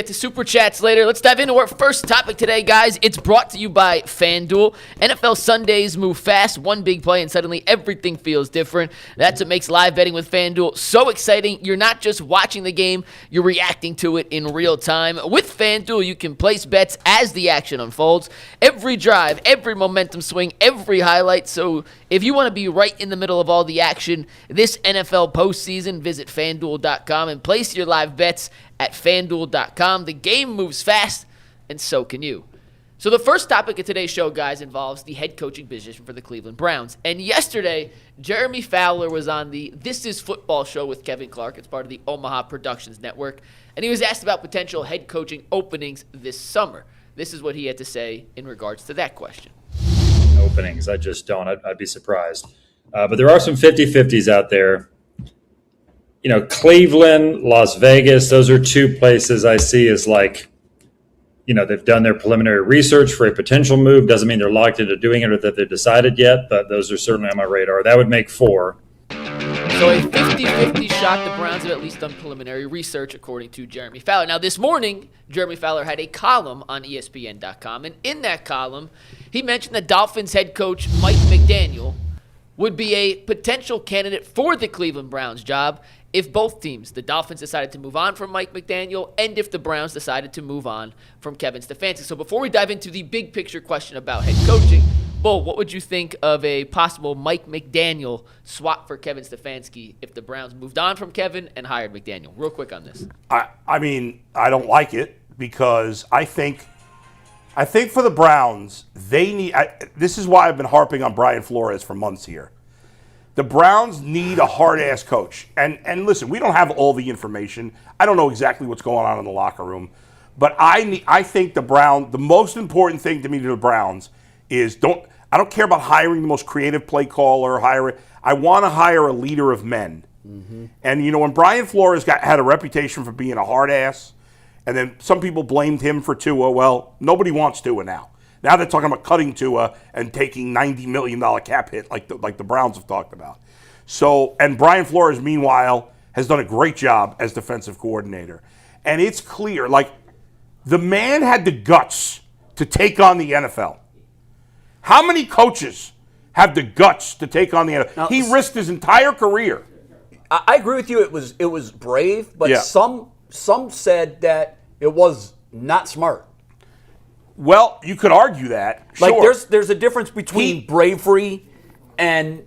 Get to Super Chats later. Let's dive into our first topic today, guys. It's brought to you by FanDuel. NFL Sundays move fast, one big play, and suddenly everything feels different. That's what makes live betting with FanDuel so exciting. You're not just watching the game, you're reacting to it in real time. With FanDuel, you can place bets as the action unfolds. Every drive, every momentum swing, every highlight. So if you want to be right in the middle of all the action this NFL postseason, visit FanDuel.com and place your live bets at FanDuel.com. The game moves fast, and so can you. So the first topic of today's show, guys, involves the head coaching position for the Cleveland Browns. And yesterday, Jeremy Fowler was on the This Is Football show with Kevin Clark. It's part of the Omaha Productions Network. And he was asked about potential head coaching openings this summer. This is what he had to say in regards to that question. Openings, I just don't. I'd be surprised. But there are some 50-50s out there. You know, Cleveland, Las Vegas, those are two places I see as like, you know, they've done their preliminary research for a potential move. Doesn't mean they're locked into doing it or that they've decided yet, but those are certainly on my radar. That would make 4. So a 50-50 shot the Browns have at least done preliminary research, according to Jeremy Fowler. Now, this morning, Jeremy Fowler had a column on ESPN.com, and in that column, he mentioned that Dolphins head coach Mike McDaniel would be a potential candidate for the Cleveland Browns job if both teams, the Dolphins decided to move on from Mike McDaniel and if the Browns decided to move on from Kevin Stefanski. So before we dive into the big picture question about head coaching, Bull, what would you think of a possible Mike McDaniel swap for Kevin Stefanski if the Browns moved on from Kevin and hired McDaniel? Real quick on this. I mean, I don't like it because I think for the Browns, they need this is why I've been harping on Brian Flores for months here. The Browns need a hard-ass coach. And listen, we don't have all the information. I don't know exactly what's going on in the locker room. But I think the most important thing to me to the Browns is I don't care about hiring the most creative play caller. I want to hire a leader of men. Mm-hmm. And, you know, when Brian Flores had a reputation for being a hard-ass, and then some people blamed him for Tua, well, nobody wants Tua now. Now they're talking about cutting Tua and taking $90 million cap hit like the Browns have talked about. So, and Brian Flores, meanwhile, has done a great job as defensive coordinator. And it's clear, like, the man had the guts to take on the NFL. How many coaches have the guts to take on the NFL? Now, he risked his entire career. I agree with you. It was brave, but some said that it was not smart. Well, you could argue that. Like sure. there's a difference between bravery and,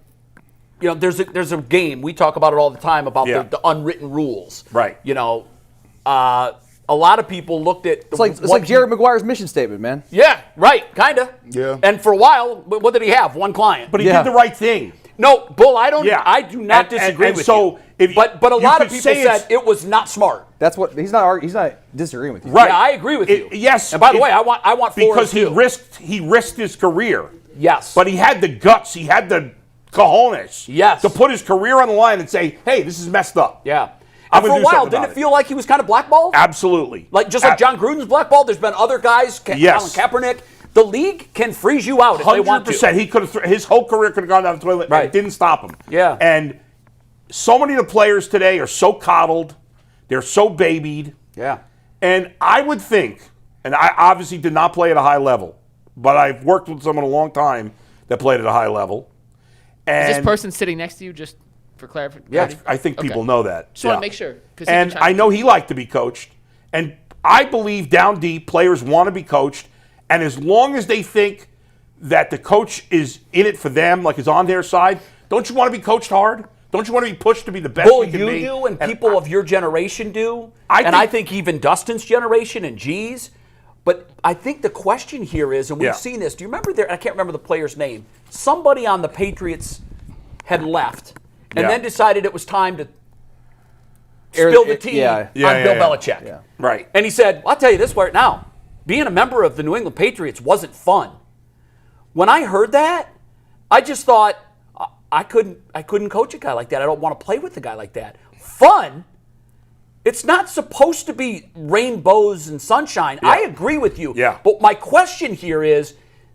you know, there's a game. We talk about it all the time about the unwritten rules. Right. You know, a lot of people looked at it's like Jared Maguire's mission statement, man. Yeah, right, kind of. Yeah. And for a while, what did he have? One client. But he did the right thing. No, Bull, I do not disagree with you. But a lot of people said it was not smart. That's what he's not disagreeing with you. Right. Yeah, I agree with you. Yes. And by the way, I want because he risked his career. Yes. But he had the guts, he had the cojones. Yes. To put his career on the line and say, "Hey, this is messed up." Yeah. And for a while, didn't it feel like he was kind of blackballed? Absolutely. Like John Gruden's blackballed. There's been other guys, Colin Kaepernick. The league can freeze you out if they want to. 100%. He could have. His whole career could have gone down the toilet. Right. And it didn't stop him. Yeah. And so many of the players today are so coddled. They're so babied. Yeah. And I would think, and I obviously did not play at a high level, but I've worked with someone a long time that played at a high level. And Is this person sitting next to you, just for clarification? Yeah, I think people know that. Just want to make sure. And I know he liked to be coached. And I believe down deep, players want to be coached. And as long as they think that the coach is in it for them, like is on their side, don't you want to be coached hard? Don't you want to be pushed to be the best you can be? You do, and people of your generation do. I think even Dustin's generation and G's. But I think the question here is, and we've seen this, do you remember I can't remember the player's name. Somebody on the Patriots had left and then decided it was time to spill the tea on Bill Belichick. Yeah. Right. And he said, I'll tell you this right now. Being a member of the New England Patriots wasn't fun. When I heard that, I just thought, I couldn't coach a guy like that. I don't want to play with a guy like that. Fun? It's not supposed to be rainbows and sunshine. I agree with you. Yeah. But my question here is,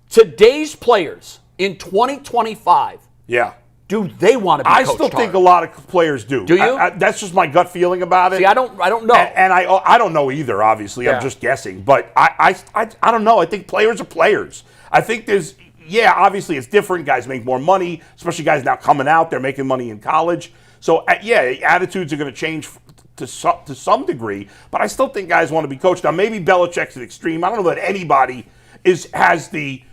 today's players in 2025, do they want to be coached I still think hard? a lot of players do. Do you? That's just my gut feeling about it. See, I don't know. And I don't know either, obviously. Yeah. I'm just guessing. But I don't know. I think players are players. I think obviously it's different. Guys make more money, especially guys now coming out. They're making money in college. So, attitudes are going to change to some degree. But I still think guys want to be coached. Now, maybe Belichick's an extreme. I don't know that anybody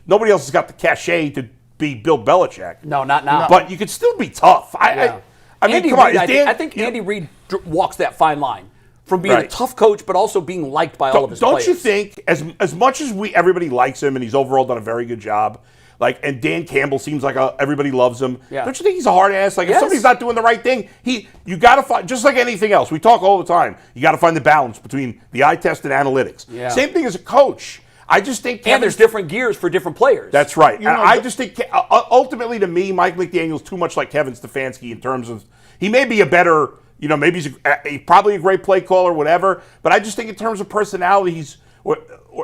nobody else has got the cachet to be Bill Belichick. No, not now. But you could still be tough. I mean, Andy come on. Reid, Dan, I think Andy Reid walks that fine line from being a tough coach, but also being liked by all of his players. Don't you think, as much as everybody likes him and he's overall done a very good job, and Dan Campbell seems like everybody loves him. Yeah. Don't you think he's a hard ass? If somebody's not doing the right thing, you got to find, just like anything else. We talk all the time. You got to find the balance between the eye test and analytics. Yeah. Same thing as a coach. I just think and there's different gears for different players. That's right. And I just think ultimately to me, Mike McDaniel's too much like Kevin Stefanski in terms of he may be a better, maybe he's probably a great play caller, whatever. But I just think in terms of personalities, or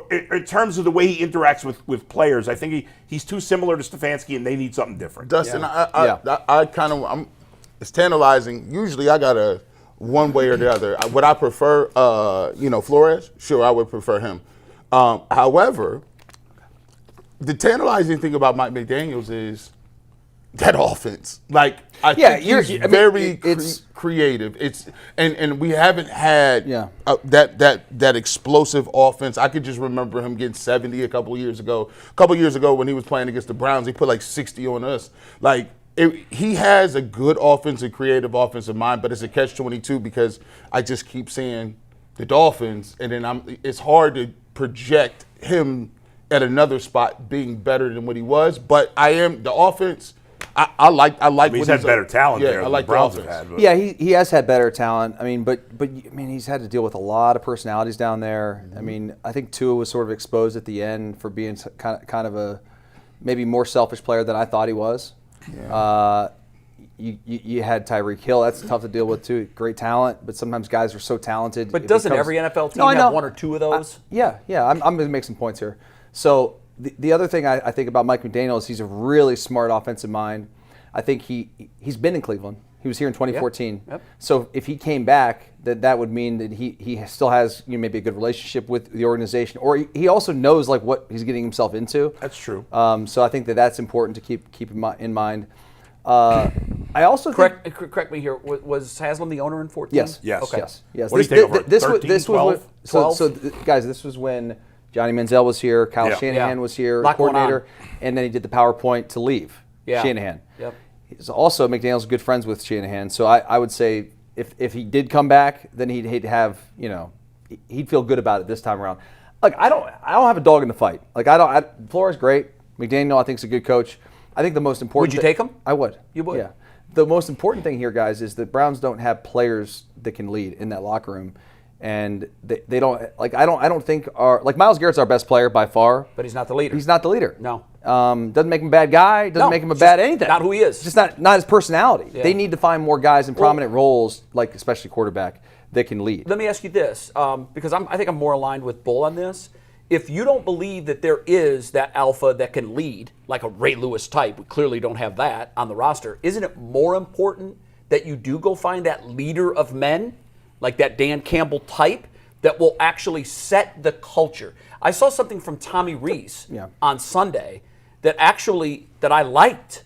in terms of the way he interacts with players, I think he's too similar to Stefanski, and they need something different. Dustin, I kind of it's tantalizing. Usually, I got a one way or the other. Would I prefer, Flores? Sure, I would prefer him. However, the tantalizing thing about Mike McDaniels is that offense. I think he's very creative. And we haven't had that explosive offense. I could just remember him getting 70 a couple years ago. A couple years ago when he was playing against the Browns, he put 60 on us. He has a good offensive, creative offensive mind, but it's a catch-22 because I just keep saying the Dolphins, and then it's hard to project him at another spot being better than what he was. But the offense. I like. He's had better talent there. I like the Browns have had. But. Yeah, he has had better talent. I mean, but he's had to deal with a lot of personalities down there. I mean, I think Tua was sort of exposed at the end for being kind of a maybe more selfish player than I thought he was. Yeah. You had Tyreek Hill. That's tough to deal with too. Great talent, but sometimes guys are so talented. But doesn't every NFL team have one or two of those? Yeah. I'm going to make some points here. So the other thing I think about Mike McDaniel is he's a really smart offensive mind. I think he's been in Cleveland. He was here in 2014. Yep. So if he came back, that would mean that he still has maybe a good relationship with the organization, or he also knows what he's getting himself into. That's true. So I think that's important to keep in mind. I also correct me here. Was Haslam the owner in 14? Yes. Yes. Okay. Yes. What did he take over? 13, 12? So guys, this was when Johnny Manziel was here, Kyle Shanahan was here, coordinator, and then he did the PowerPoint to leave Shanahan. Yep. He's also McDaniel's good friends with Shanahan, so I would say if he did come back, then he'd have he'd feel good about it this time around. I don't have a dog in the fight. Flores great, McDaniel I think is a good coach. I think the most important. Would you take him? I would. You would. Yeah. The most important thing here, guys, is that Browns don't have players that can lead in that locker room, and they don't. I don't think Myles Garrett's our best player by far. But he's not the leader. He's not the leader. No. Doesn't make him a bad guy. Doesn't make him a bad anything. Not who he is. Just not his personality. Yeah. They need to find more guys in prominent roles, especially quarterback, that can lead. Let me ask you this, because I think I'm more aligned with Bull on this. If you don't believe that there is that alpha that can lead, like a Ray Lewis type, we clearly don't have that on the roster, isn't it more important that you do go find that leader of men, like that Dan Campbell type, that will actually set the culture? I saw something from Tommy Rees on Sunday that I liked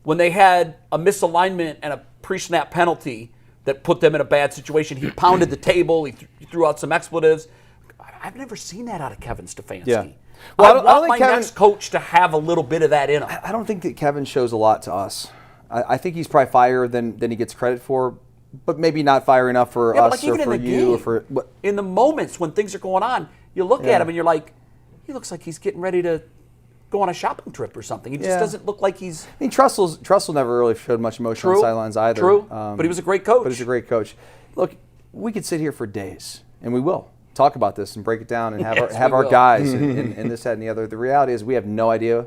when they had a misalignment and a pre-snap penalty that put them in a bad situation. He pounded the table, he threw out some expletives. I've never seen that out of Kevin Stefanski. Yeah. Well, I want my next coach to have a little bit of that in him. I don't think that Kevin shows a lot to us. I think he's probably fire than he gets credit for, but maybe not fire enough for us or for you. In the moments when things are going on, you look at him and you're like, he looks like he's getting ready to go on a shopping trip or something. He just doesn't look like he's... I mean, Trussell never really showed much emotion on the sidelines either. True, but he was a great coach. Look, we could sit here for days, and we will. Talk about this and break it down and have our guys and this, that, and the other. The reality is we have no idea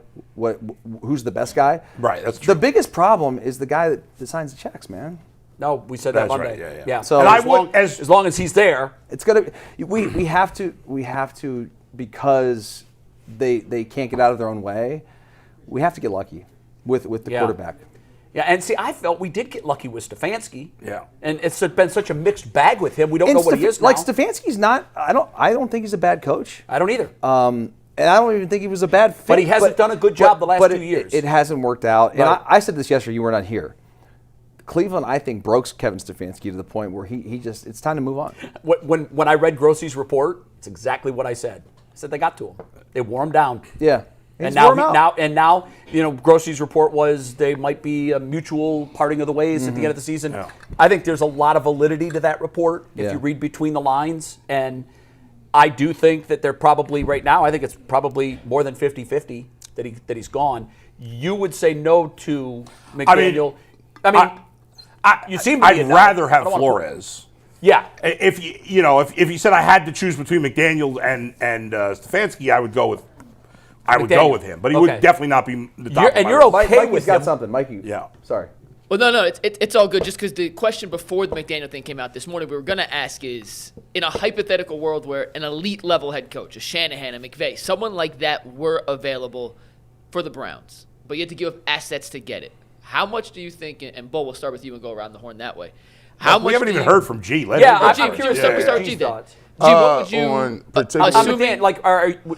who's the best guy. Right, that's true. The biggest problem is the guy that signs the checks, man. No, we said that Monday. Right, yeah. So as long as he's there, it's gonna. We have to because they can't get out of their own way. We have to get lucky with the quarterback. Yeah, and see, I felt we did get lucky with Stefanski. Yeah. And it's been such a mixed bag with him. We don't know what he is now. Like Stefanski's not. I don't think he's a bad coach. I don't either. And I don't even think he was a bad fit. But he hasn't done a good job the last 2 years. It hasn't worked out. And Right. I said this yesterday. You were not here. Cleveland, I think, broke Kevin Stefanski to the point where he just, it's time to move on. When I read Grossi's report, it's exactly what I said. I said they got to him. They wore him down. Yeah. And now, Grossi's report was they might be a mutual parting of the ways at the end of the season. Yeah. I think there's a lot of validity to that report if Yeah. you read between the lines. And I do think that they're probably right now, I think it's probably more than 50-50 that he's gone. You would say no to McDaniel. You seem to be I'd rather have Flores. Yeah. If you said I had to choose between McDaniel and Stefanski, I would go with him. But he would definitely not be the top. And you're okay Mikey's with got him. something. Mikey. Yeah. Sorry. Well, no, it's all good. Just because the question before the McDaniel thing came out this morning, we were going to ask is, in a hypothetical world where an elite level head coach, a Shanahan, a McVay, someone like that were available for the Browns, but you had to give up assets to get it. How much do you think, and Bo, we'll start with you and go around the horn that way. We haven't even heard from G. I'm curious. Start with G then. Thoughts. G, what would you on particular- assuming,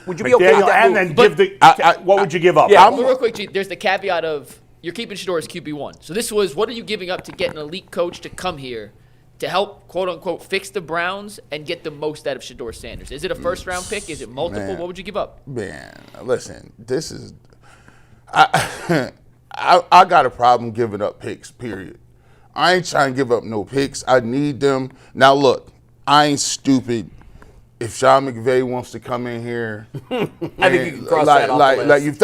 would you be okay with McDaniel, that and move? then give what would you give up? Yeah. real quick, G, there's the caveat of you're keeping Shedeur as QB1. So this was, what are you giving up to get an elite coach to come here to help, quote unquote, fix the Browns and get the most out of Shedeur Sanders? Is it a first round pick? Is it multiple? Man. What would you give up? Man, listen, this is I got a problem giving up picks, period. I ain't trying to give up no picks. I need them. Now look, I ain't stupid. If Sean McVay wants to come in here, I think you can cross that off the list.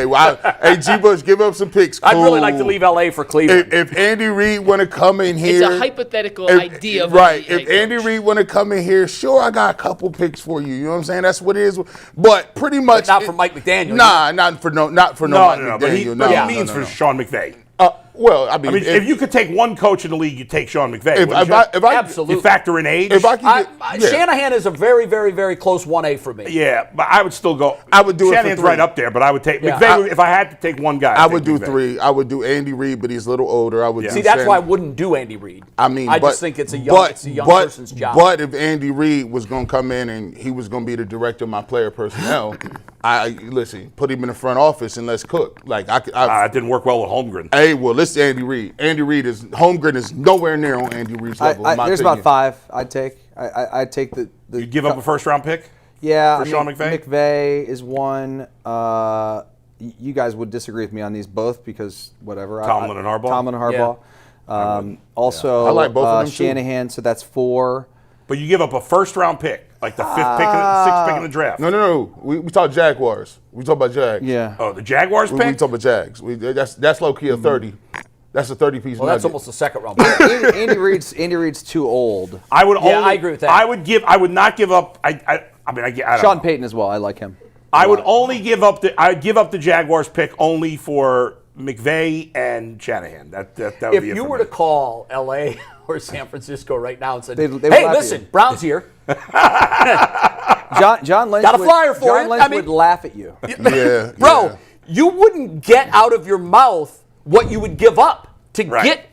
Well, hey, G. Bush, give up some picks. Cool. I'd really like to leave LA for Cleveland. If Andy Reid want to come in here, It's a hypothetical idea. Of right? a If head Andy coach. Reid want to come in here, sure, I got a couple picks for you. You know what I'm saying? That's what it is. But pretty much, not for Mike McDaniel. Nah, not for Mike McDaniel. But he No. means for Sean McVay. Well, I I mean, mean, if you could take one coach in the league, you'd take Sean McVay. if I Absolutely. You factor in age. if I could get, Shanahan is a very, very, very close 1A for me. Yeah, but I would still go. I would do it for Shanahan's 3. right up there, but I would take Yeah. McVay. If I had to take one guy, I I'd would take do McVay. 3. I would do Andy Reid, but he's a little older. I would do See, that's Shannon. why I wouldn't do Andy Reid. I mean, I but, just think it's a young person's job. But if Andy Reid was going to come in and he was going to be the director of my player personnel, listen, put him in the front office and let's cook. Like It didn't work well with Holmgren. Hey, well, listen, Andy Reid. Andy Reid Holmgren is nowhere near on Andy Reid's level. in my There's opinion. about 5 I'd take. I'd take the You give up a first round pick? Yeah, for Sean McVay? McVay is one. You guys would disagree with me on these both because whatever. Tomlin and Harbaugh? Tomlin and Harbaugh. Also, I like both of them, too. Shanahan, so that's 4. But you give up a first round pick, like the 5th pick, 6th pick in the draft. No. We talk Jaguars. We talk about Jags. Yeah. Oh, the Jaguars We pick? talk about Jags. That's low key a 30. That's a 30-piece Well, that's nugget. almost a second round pick. Andy Reid's too old. I would only. I agree with that. I would not give up. I don't Sean know. Payton as well. I like him. I would only give up I'd give up the Jaguars pick only for McVay and Shanahan. That would If be it you for were me. to call LA or San Francisco right now and said, They would "Hey, laugh at listen, you. Browns here." John Lynch Got a flyer for John you. Lynch I mean- would laugh at you. Yeah, Bro, yeah. you wouldn't get out of your mouth what you would give up to Right. get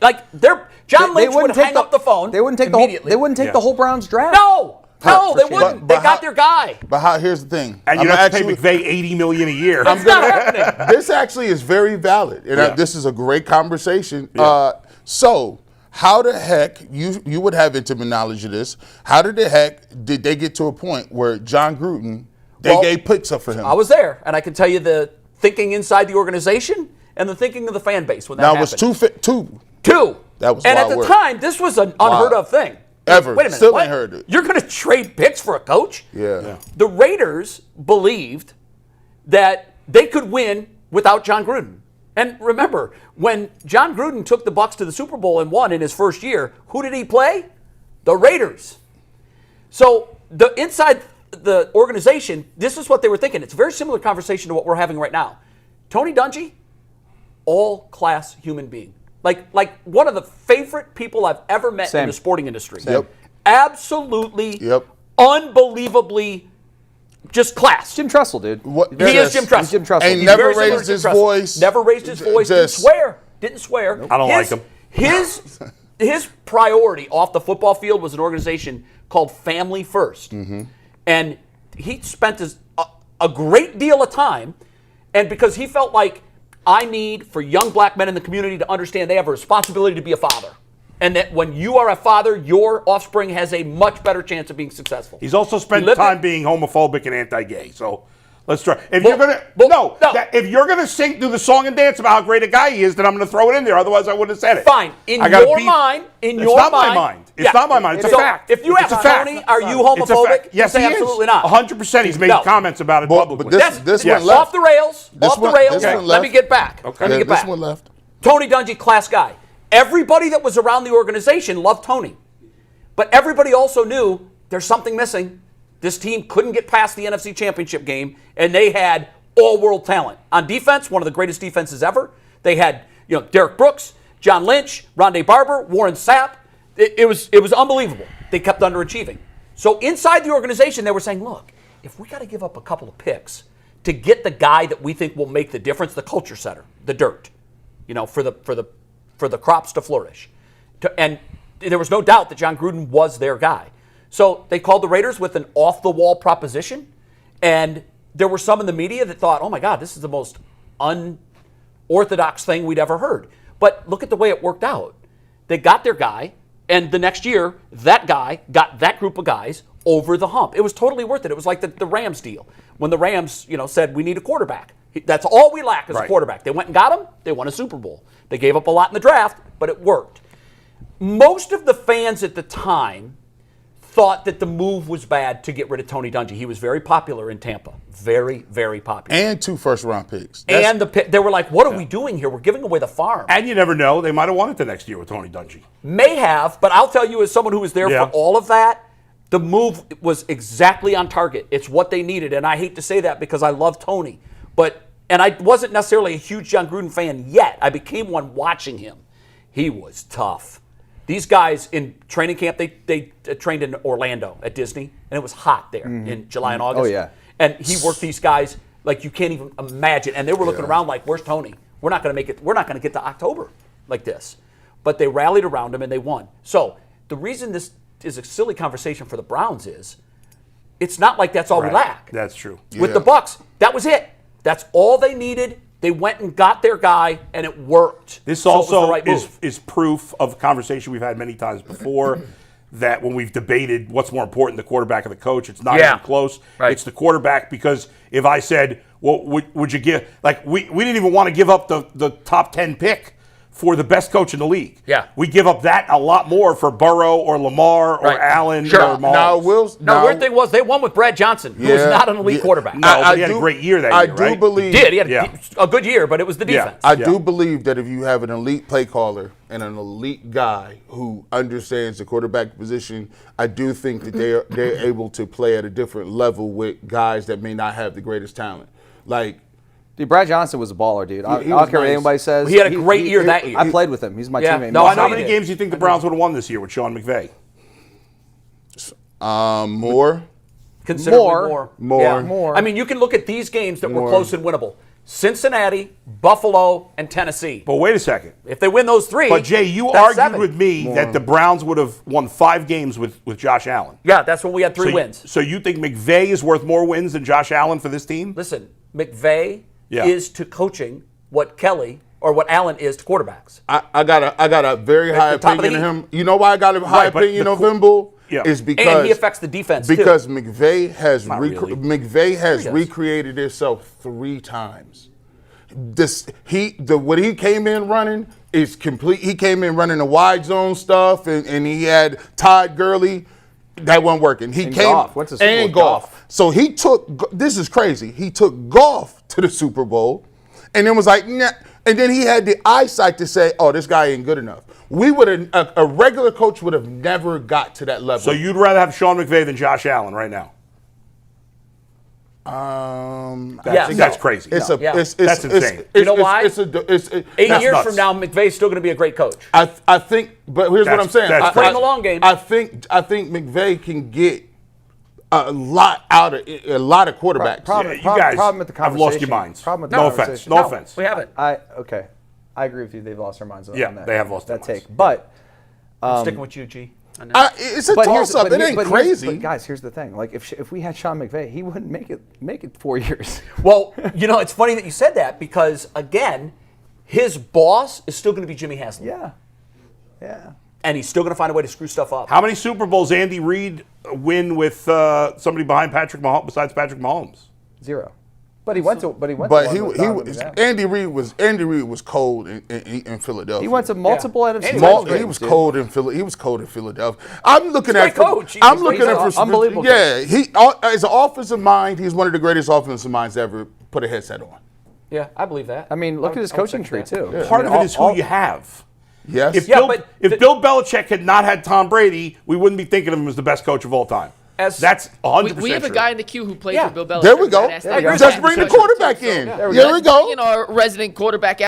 John Lynch would hang up the phone. They wouldn't take immediately. They wouldn't take the whole Browns draft. No, they sure. wouldn't. But They got their guy. But here's the thing. and you I'm have to pay actually- McVay $80 million a year. It's not happening. This actually is very valid, and Yeah. this is a great conversation. Yeah. So, how the heck you would have intimate knowledge of this? How did they get to a point where John Gruden gave picks up for him? I was there, and I can tell you the thinking inside the organization and the thinking of the fan base when that now it happened. was two. Two. That was and at wild the work. time, this was an unheard of thing. Ever. Wait a minute. Still what? ain't heard it. You're going to trade picks for a coach? Yeah. The Raiders believed that they could win without John Gruden. And remember, when John Gruden took the Bucs to the Super Bowl and won in his first year, who did he play? The Raiders. So inside the organization, this is what they were thinking. It's a very similar conversation to what we're having right now. Tony Dungy, all-class human being. Like one of the favorite people I've ever met in the sporting industry. Yep. Absolutely, Yep. unbelievably just class. Jim Tressel, dude. What- He is Jim Tressel. He's Jim Tressel. Ain't He's never very similar raised to Jim his Tressel. voice. Never raised his voice. Didn't Just- swear. Didn't swear. I don't like him. His priority off the football field was an organization called Family First. And he spent a great deal of time, and because he felt like, I need for young black men in the community to understand they have a responsibility to be a father. And that when you are a father, your offspring has a much better chance of being successful. He's also spent time being homophobic and anti-gay. So let's try. If you're gonna sing, do the song and dance about how great a guy he is, then I'm gonna throw it in there. Otherwise, I wouldn't have said it. Fine. In your mind, it's not my mind. It's not my mind. It's a fact. If you ask Tony, are you homophobic? Yes, he is. Absolutely not. 100%. He's made comments about it publicly. But this one left. Off the rails. Let me get back. Okay. This one left. Tony Dungy, class guy. Everybody that was around the organization loved Tony. But everybody also knew there's something missing. This team couldn't get past the NFC Championship game, and they had all-world talent. On defense, one of the greatest defenses ever. They had, Derek Brooks, John Lynch, Rondé Barber, Warren Sapp. It was unbelievable. They kept underachieving. So inside the organization, they were saying, look, if we got to give up a couple of picks to get the guy that we think will make the difference, the culture setter, the dirt, for the crops to flourish. And there was no doubt that John Gruden was their guy. So they called the Raiders with an off-the-wall proposition, and there were some in the media that thought, oh my God, this is the most unorthodox thing we'd ever heard. But look at the way it worked out. They got their guy, and the next year, that guy got that group of guys over the hump. It was totally worth it. It was like the Rams deal. When the Rams, said, we need a quarterback. That's all we lack is a quarterback. They went and got him. They won a Super Bowl. They gave up a lot in the draft, but it worked. Most of the fans at the time thought that the move was bad to get rid of Tony Dungy. He was very popular in Tampa. Very, very popular. And 2 first-round picks. They were like, what are we doing here? We're giving away the farm. And you never know. They might have won it the next year with Tony Dungy. May have, but I'll tell you as someone who was there for all of that, the move was exactly on target. It's what they needed, and I hate to say that because I love Tony. And I wasn't necessarily a huge John Gruden fan yet. I became one watching him. He was tough. These guys in training camp, they trained in Orlando at Disney, and it was hot there in July and August. Oh, yeah. And he worked these guys like you can't even imagine. And they were looking around like, where's Tony? We're not going to make it. We're not going to get to October like this. But they rallied around him, and they won. So the reason this is a silly conversation for the Browns is it's not like that's all we lack. That's true. With the Bucs, that was it. That's all they needed. They went and got their guy, and it worked. This also is proof of a conversation we've had many times before that when we've debated what's more important, the quarterback or the coach, it's not even close. Right. It's the quarterback because if I said, well, would you give – like we didn't even want to give up the top 10 pick for the best coach in the league. Yeah. We give up that a lot more for Burrow or Lamar or Allen or Mahomes. The weird thing was they won with Brad Johnson, who was not an elite quarterback. No, but he had a great year that year, right? Believe he did. He had a good year, but it was the defense. I do believe that if you have an elite play caller and an elite guy who understands the quarterback position, I do think that they're able to play at a different level with guys that may not have the greatest talent. Dude, Brad Johnson was a baller, dude. I don't care what anybody says. He had a great year that year. I played with him. He's my teammate. No, how many games do you think the Browns would have won this year with Sean McVay? More. Considerably more. More. I mean, you can look at these games that were close and winnable. Cincinnati, Buffalo, and Tennessee. But wait a second. If they win those 3, but Jay, you argued with me that the Browns would have won 5 games with Josh Allen. Yeah, that's when we had 3 wins. So you think McVay is worth more wins than Josh Allen for this team? Listen, McVay is to coaching what Kelly or what Allen is to quarterbacks. I got a very high opinion of him. You know why I got a high opinion of him, Bull? Is because and he affects the defense because too. McVay has recreated himself 3 times. What he came in running is complete. He came in running the wide zone stuff, and he had Todd Gurley. That wasn't working. He came golf. What's the Super Bowl? And golf. So he took. This is crazy. He took golf to the Super Bowl, and then was like, nah. And then he had the eyesight to say, "Oh, this guy ain't good enough." We would have a regular coach would have never got to that level. So you'd rather have Sean McVay than Josh Allen right now? That's crazy. That's insane. You know why? 8 years from now, McVay's still going to be a great coach. I think, but here's what I'm saying. Playing the long game. I think McVay can get a lot out of a lot of quarterbacks. Problem with the conversation. I've lost your minds. Problem with the No conversation. offense. No offense. We haven't. Okay. I agree with you. They've lost their minds on Yeah, that. they have lost their that minds. take. But I'm sticking with you, G. It's a toss-up. It ain't crazy. But guys, here's the thing. Like if we had Sean McVay, he wouldn't make it 4 years. Well, it's funny that you said that because, again, his boss is still going to be Jimmy Haslam. Yeah. And he's still going to find a way to screw stuff up. How many Super Bowls Andy Reid win with somebody behind Patrick Mahomes besides Patrick Mahomes? 0. But he went to. But Andy Reid was cold in Philadelphia. He went to multiple NFC. He was cold in Philly. He was cold in Philadelphia. I'm looking at coach. I'm looking at unbelievable. Yeah, he as an offensive mind, he's one of the greatest offensive minds ever put a headset on. Yeah, I believe that. I mean, look at his coaching tree too. Yeah. Part of it is who you have. Yes. If Bill Belichick had not had Tom Brady, we wouldn't be thinking of him as the best coach of all time. That's 100%. We have a guy in the queue who played for Bill Belichick. There we go. Just bring the quarterback in. There we go. Our resident quarterback